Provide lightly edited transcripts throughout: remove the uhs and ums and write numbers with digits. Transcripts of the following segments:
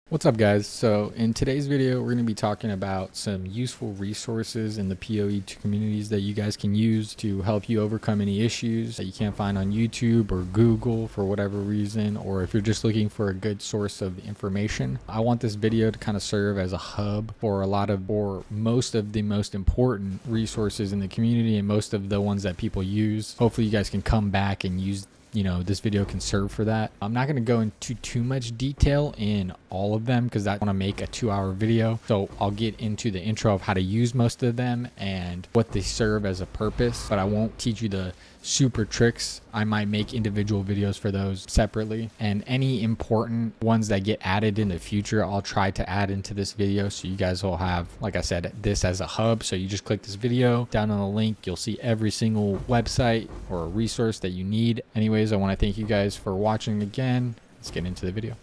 What's up, guys? So in today's video, we're going to be talking about some useful resources in the POE2 communities that you guys can use to help you overcome any issues that you can't find on YouTube or Google for whatever reason, or if you're just looking for a good source of information. I want this video to kind of serve as a hub for most of the most important resources in the community and most of the ones that people use. Hopefully you guys can come back and use this video can serve for that. I'm not going to go into too much detail in all of them because I want to make a 2-hour video. So I'll get into the intro of how to use most of them and what they serve as a purpose, but I won't teach you the super tricks. I might make individual videos for those separately, and any important ones that get added in the future, I'll try to add into this video. So you guys will have, like I said, this as a hub. So you just click this video down on the link, you'll see every single website or resource that you need. Anyways, I want to thank you guys for watching again. Let's get into the video.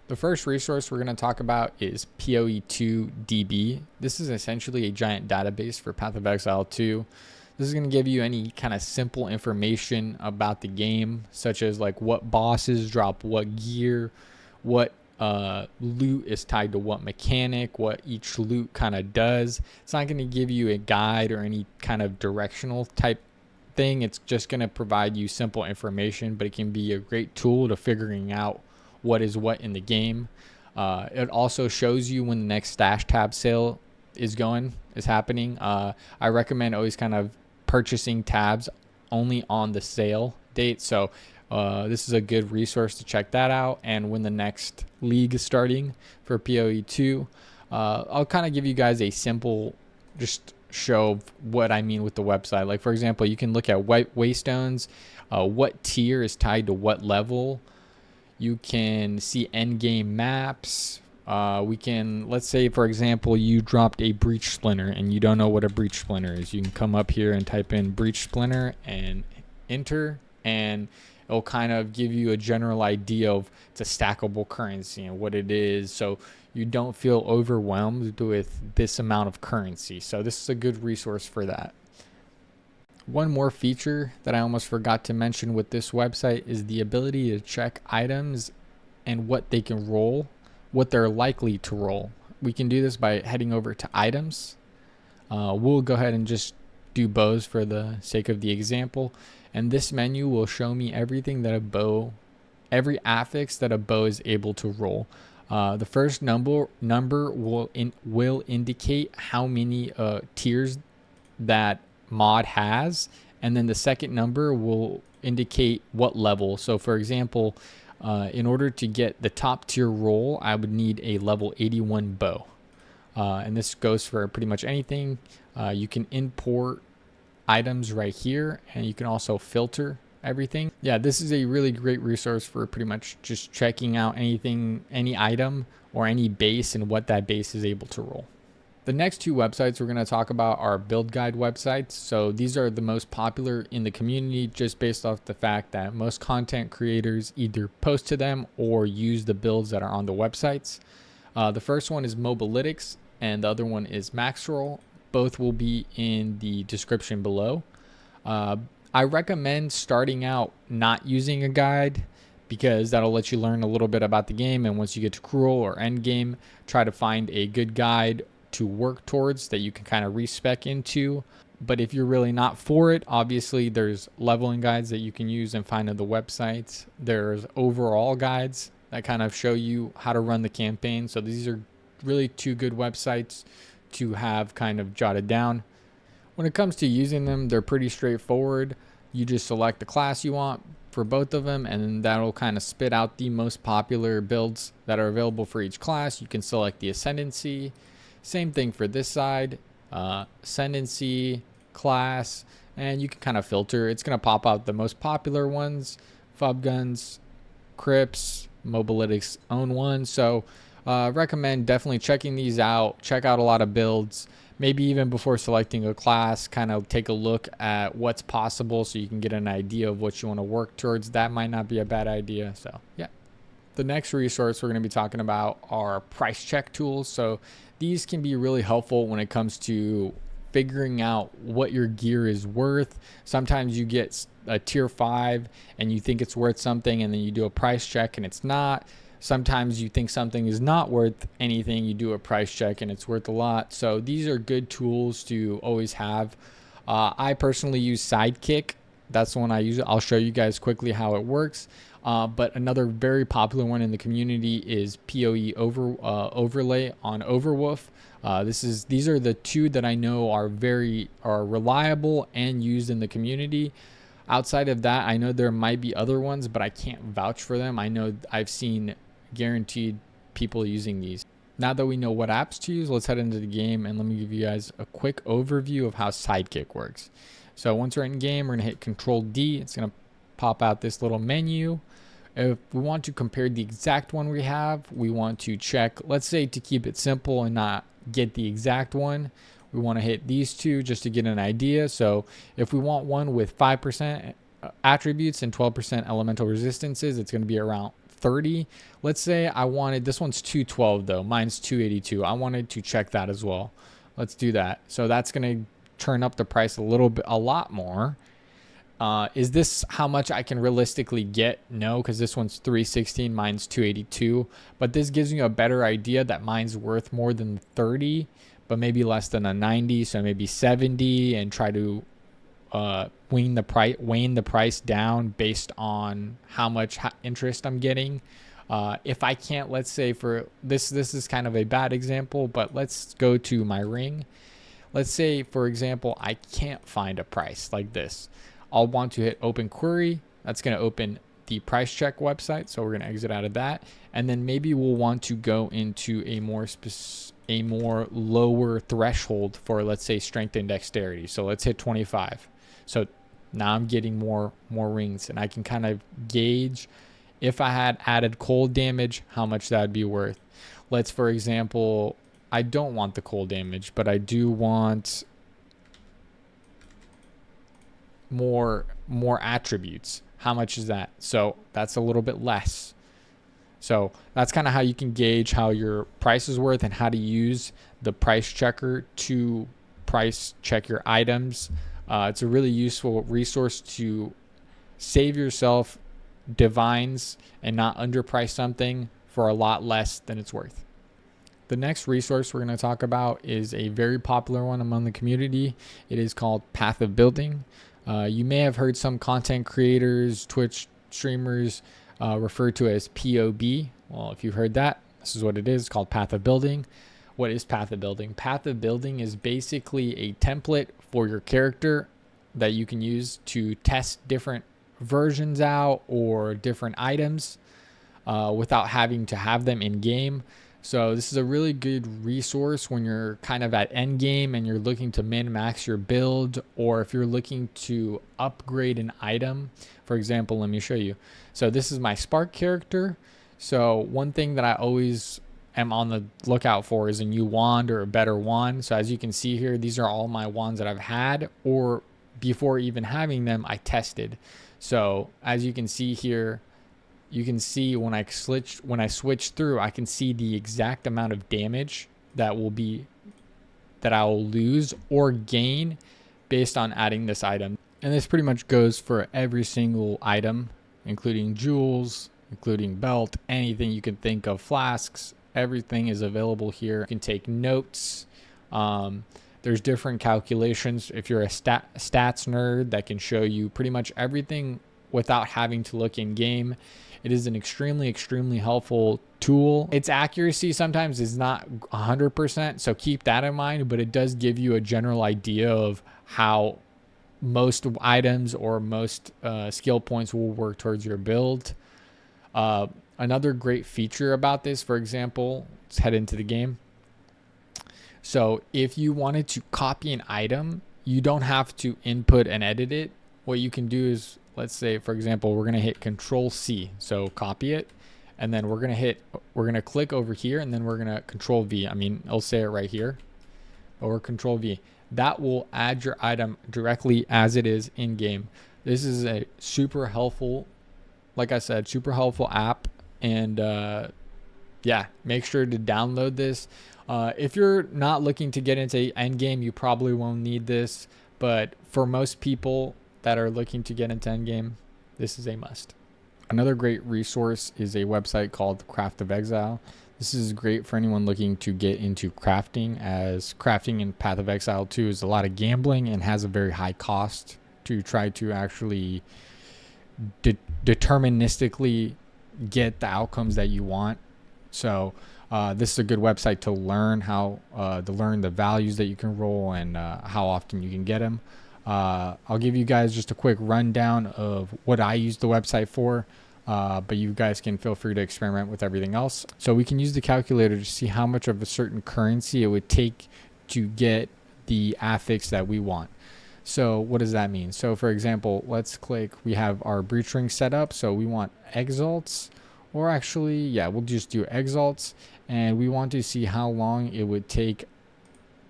The first resource we're going to talk about is POE2 DB. This is essentially a giant database for Path of Exile 2. This is going to give you any kind of simple information about the game, such as like what bosses drop what gear, what loot is tied to what mechanic, what each loot kind of does. It's not going to give you a guide or any kind of directional type thing. It's just going to provide you simple information, but it can be a great tool to figuring out what is what in the game. It also shows you when the next stash tab sale is happening. I recommend always kind of purchasing tabs only on the sale date. So this is a good resource to check that out. And when the next league is starting for POE2, I'll kind of give you guys a simple just show of what I mean with the website. Like, for example, you can look at waystones, what tier is tied to what level. You can see end game maps. Let's say, for example, you dropped a breach splinter and you don't know what a breach splinter is. You can come up here and type in breach splinter and enter, and it'll kind of give you a general idea of it's a stackable currency and what it is, so you don't feel overwhelmed with this amount of currency. So this is a good resource for that. One more feature that I almost forgot to mention with this website is the ability to check items and what they can roll, what they're likely to roll. We can do this by heading over to items. We'll go ahead and just do bows for the sake of the example. And this menu will show me everything that every affix that a bow is able to roll. The first number will indicate how many tiers that mod has, and then the second number will indicate what level. So for example, in order to get the top tier roll, I would need a level 81 bow, and this goes for pretty much anything. You can import items right here, and you can also filter everything. Yeah, this is a really great resource for pretty much just checking out anything, any item or any base, and what that base is able to roll. The next two websites we're going to talk about are build guide websites. So these are the most popular in the community just based off the fact that most content creators either post to them or use the builds that are on the websites. The first one is Mobalytics and the other one is Maxroll. Both will be in the description below. I recommend starting out not using a guide, because that'll let you learn a little bit about the game, and once you get to cruel or end game, try to find a good guide to work towards that you can kind of respec into. But if you're really not for it, obviously there's leveling guides that you can use and find on the websites. There's overall guides that kind of show you how to run the campaign. So these are really two good websites to have kind of jotted down. When it comes to using them, they're pretty straightforward. You just select the class you want for both of them, and that'll kind of spit out the most popular builds that are available for each class. You can select the ascendancy. Same thing for this side, ascendancy, class, and you can kind of filter. It's going to pop out the most popular ones, fob guns, crypts, Mobalytics own one. So recommend definitely checking these out. Check out a lot of builds. Maybe even before selecting a class, kind of take a look at what's possible so you can get an idea of what you want to work towards. That might not be a bad idea. So yeah. The next resource we're going to be talking about are price check tools. So these can be really helpful when it comes to figuring out what your gear is worth. Sometimes you get a tier 5 and you think it's worth something, and then you do a price check and it's not. Sometimes you think something is not worth anything, you do a price check and it's worth a lot. So these are good tools to always have. I personally use Sidekick. That's the one I use. I'll show you guys quickly how it works. But another very popular one in the community is POE overlay on Overwolf. These are the two that I know are reliable and used in the community. Outside of that, I know there might be other ones, but I can't vouch for them. I know I've seen guaranteed people using these. Now that we know what apps to use, let's head into the game and let me give you guys a quick overview of how Sidekick works. So once we're in game, we're gonna hit Control D. It's gonna pop out this little menu. If we want to compare the exact one we have, we want to check, let's say to keep it simple and not get the exact one, we want to hit these two just to get an idea. So if we want one with 5% attributes and 12% elemental resistances, it's going to be around 30. Let's say I wanted, this one's 212 though, mine's 282. I wanted to check that as well. Let's do that. So that's going to turn up the price a lot more. Is this how much I can realistically get? No, because this one's 316, mine's 282. But this gives me a better idea that mine's worth more than 30, but maybe less than a 90, so maybe 70, and try to wane the price down based on how much interest I'm getting. If I can't, let's say for this is kind of a bad example, but let's go to my ring. Let's say, for example, I can't find a price like this. I'll want to hit open query. That's going to open the price check website. So we're going to exit out of that. And then maybe we'll want to go into a more lower threshold for, let's say, strength and dexterity. So let's hit 25. So now I'm getting more rings, and I can kind of gauge if I had added cold damage, how much that would be worth. Let's, for example, I don't want the cold damage, but I do want more attributes. How much is that? So that's a little bit less. So that's kind of how you can gauge how your price is worth and how to use the price checker to price check your items. It's a really useful resource to save yourself divines and not underprice something for a lot less than it's worth. The next resource we're going to talk about is a very popular one among the community. It is called Path of Building. You may have heard some content creators, Twitch streamers refer to it as POB. Well, if you've heard that, this is what it is. It's called Path of Building. What is Path of Building? Path of Building is basically a template for your character that you can use to test different versions out or different items without having to have them in game. So this is a really good resource when you're kind of at end game and you're looking to min-max your build, or if you're looking to upgrade an item. For example, let me show you. So this is my Spark character. So one thing that I always am on the lookout for is a new wand or a better wand. So as you can see here, these are all my wands that I've had, or before even having them, I tested. So as you can see here, you can see when I switch through, I can see the exact amount of damage that I will lose or gain based on adding this item. And this pretty much goes for every single item, including jewels, including belt, anything you can think of, flasks, everything is available here. You can take notes. There's different calculations. If you're a stats nerd, that can show you pretty much everything without having to look in game. It is an extremely helpful tool. Its accuracy sometimes is not 100%, so keep that in mind, but it does give you a general idea of how most items or most skill points will work towards your build. Another great feature about this, for example, let's head into the game. So if you wanted to copy an item, you don't have to input and edit it. What you can do is, let's say, for example, we're going to hit Control C. So copy it. And then we're going to click over here, and then we're going to Control V. I mean, I'll say it right here, or Control V. That will add your item directly as it is in game. This is a super helpful, like I said, super helpful app. And yeah, make sure to download this. If you're not looking to get into end game, you probably won't need this. But for most people that are looking to get into end game, this is a must. Another great resource is a website called Craft of Exile. This is great for anyone looking to get into crafting, as crafting in Path of Exile 2 is a lot of gambling and has a very high cost to try to actually deterministically get the outcomes that you want. So this is a good website to learn how to learn the values that you can roll and how often you can get them. I'll give you guys just a quick rundown of what I use the website for, but you guys can feel free to experiment with everything else. So we can use the calculator to see how much of a certain currency it would take to get the affix that we want. So what does that mean? So for example, let's click, we have our breach ring set up. So we want exalts, or actually, yeah, we'll just do exalts, and we want to see how long it would take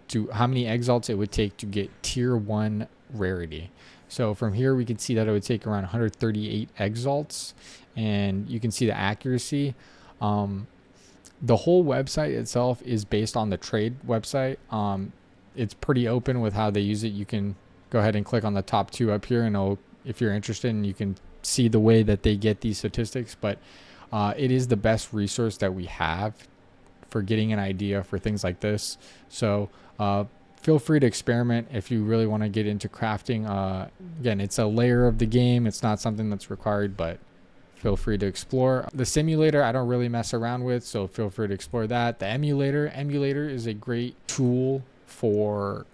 to, how many exalts it would take to get tier 1 rarity. So from here we can see that it would take around 138 exalts, and you can see the accuracy. The whole website itself is based on the trade website. It's pretty open with how they use it. You can go ahead and click on the top 2 up here, and if you're interested, and you can see the way that they get these statistics. But it is the best resource that we have for getting an idea for things like this. So feel free to experiment if you really want to get into crafting. Again, it's a layer of the game. It's not something that's required, but feel free to explore. The simulator I don't really mess around with, so feel free to explore that. The emulator is a great tool for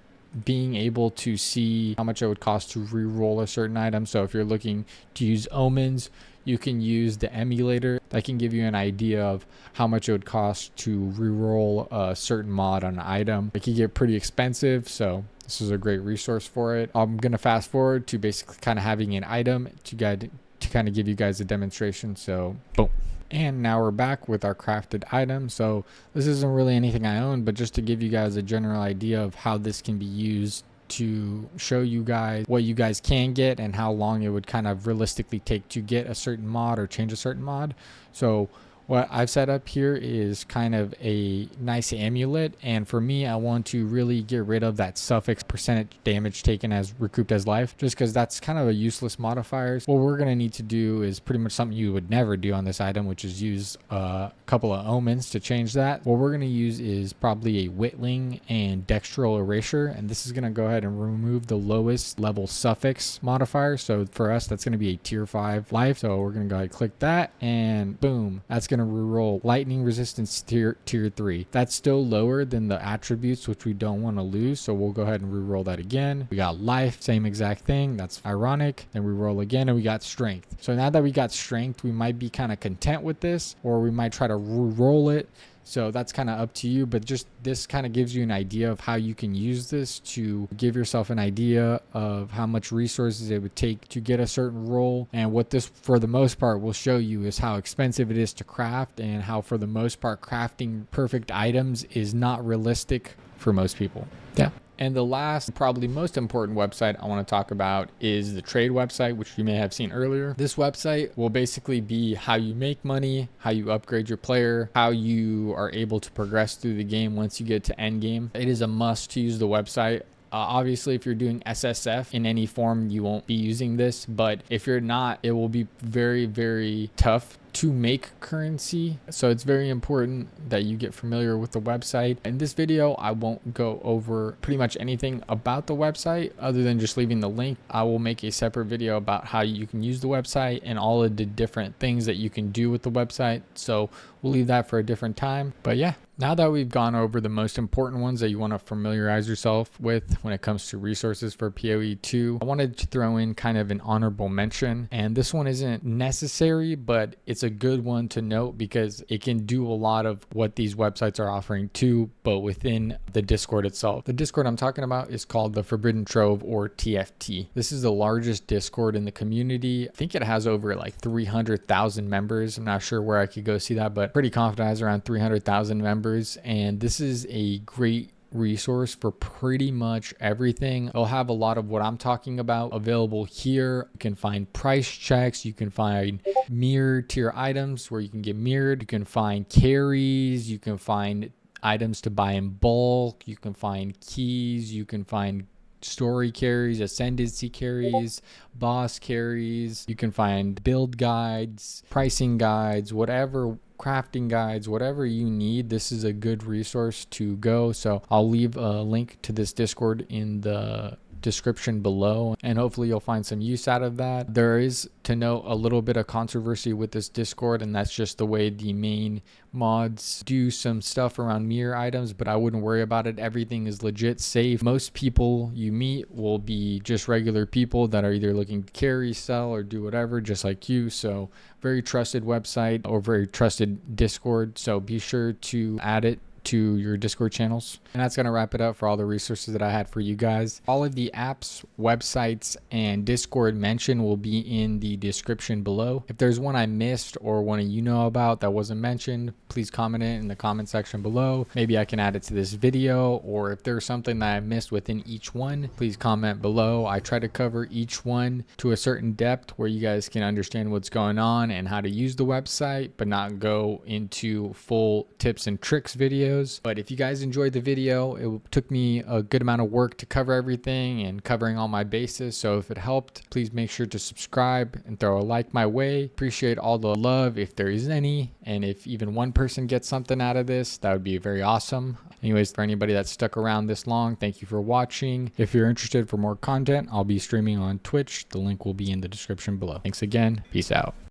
being able to see how much it would cost to re-roll a certain item. So if you're looking to use omens, you can use the emulator. That can give you an idea of how much it would cost to re-roll a certain mod on an item. It can get pretty expensive, so this is a great resource for it. I'm gonna fast forward to basically kind of having an item to kind of give you guys a demonstration. So boom. And now we're back with our crafted item. So this isn't really anything I own, but just to give you guys a general idea of how this can be used to show you guys what you guys can get and how long it would kind of realistically take to get a certain mod or change a certain mod. So what I've set up here is kind of a nice amulet, and for me, I want to really get rid of that suffix percentage damage taken as recouped as life, just because that's kind of a useless modifier. What we're going to need to do is pretty much something you would never do on this item, which is use a couple of omens to change that. What we're going to use is probably a whittling and dextral erasure, and this is going to go ahead and remove the lowest level suffix modifier. So for us, that's going to be a tier 5 life. So we're going to go ahead and click that, and boom, that's going to reroll lightning resistance tier 3. That's still lower than the attributes, which we don't want to lose, so we'll go ahead and reroll that again. We got life, same exact thing, that's ironic. Then we roll again, and we got strength. So now that we got strength, we might be kind of content with this, or we might try to reroll it. So that's kind of up to you, but just this kind of gives you an idea of how you can use this to give yourself an idea of how much resources it would take to get a certain roll. And what this, for the most part, will show you is how expensive it is to craft, and how, for the most part, crafting perfect items is not realistic for most people. Yeah. And the last, probably most important website I want to talk about is the trade website, which you may have seen earlier. This website will basically be how you make money, how you upgrade your player, how you are able to progress through the game once you get to end game. It is a must to use the website. Obviously, if you're doing SSF in any form, you won't be using this, but if you're not, it will be very, very tough to make currency. So it's very important that you get familiar with the website. In this video, I won't go over pretty much anything about the website other than just leaving the link. I will make a separate video about how you can use the website and all of the different things that you can do with the website. So we'll leave that for a different time. But yeah, now that we've gone over the most important ones that you want to familiarize yourself with when it comes to resources for POE2, I wanted to throw in kind of an honorable mention. And this one isn't necessary, but it's a good one to note because it can do a lot of what these websites are offering too, but within the Discord itself. The Discord I'm talking about is called the Forbidden Trove, or TFT. This is the largest Discord in the community. I think it has over like 300,000 members. I'm not sure where I could go see that, but pretty confident it has around 300,000 members. And this is a great resource for pretty much everything. It'll have a lot of what I'm talking about available here. You can find price checks, you can find mirror tier items where you can get mirrored, you can find carries, you can find items to buy in bulk, you can find keys, you can find story carries, ascendancy carries, boss carries. You can find build guides, pricing guides, whatever, crafting guides, whatever you need. This is a good resource to go. So I'll leave a link to this Discord in the description below, and hopefully you'll find some use out of that. There is, to note, a little bit of controversy with this Discord, and that's just the way the main mods do some stuff around mirror items, but I wouldn't worry about it. Everything is legit safe. Most people you meet will be just regular people that are either looking to carry, sell, or do whatever, just like you. So very trusted website, or very trusted Discord, so be sure to add it to your Discord channels. And that's going to wrap it up for all the resources that I had for you guys. All of the apps, websites, and Discord mentioned will be in the description below. If there's one I missed or one you know about that wasn't mentioned, please comment it in the comment section below. Maybe I can add it to this video, or if there's something that I missed within each one, please comment below. I try to cover each one to a certain depth where you guys can understand what's going on and how to use the website, but not go into full tips and tricks videos. But if you guys enjoyed the video, it took me a good amount of work to cover everything and covering all my bases. So if it helped, please make sure to subscribe and throw a like my way. Appreciate all the love if there is any. And if even one person gets something out of this, that would be very awesome. Anyways, for anybody that's stuck around this long, thank you for watching. If you're interested for more content, I'll be streaming on Twitch. The link will be in the description below. Thanks again. Peace out.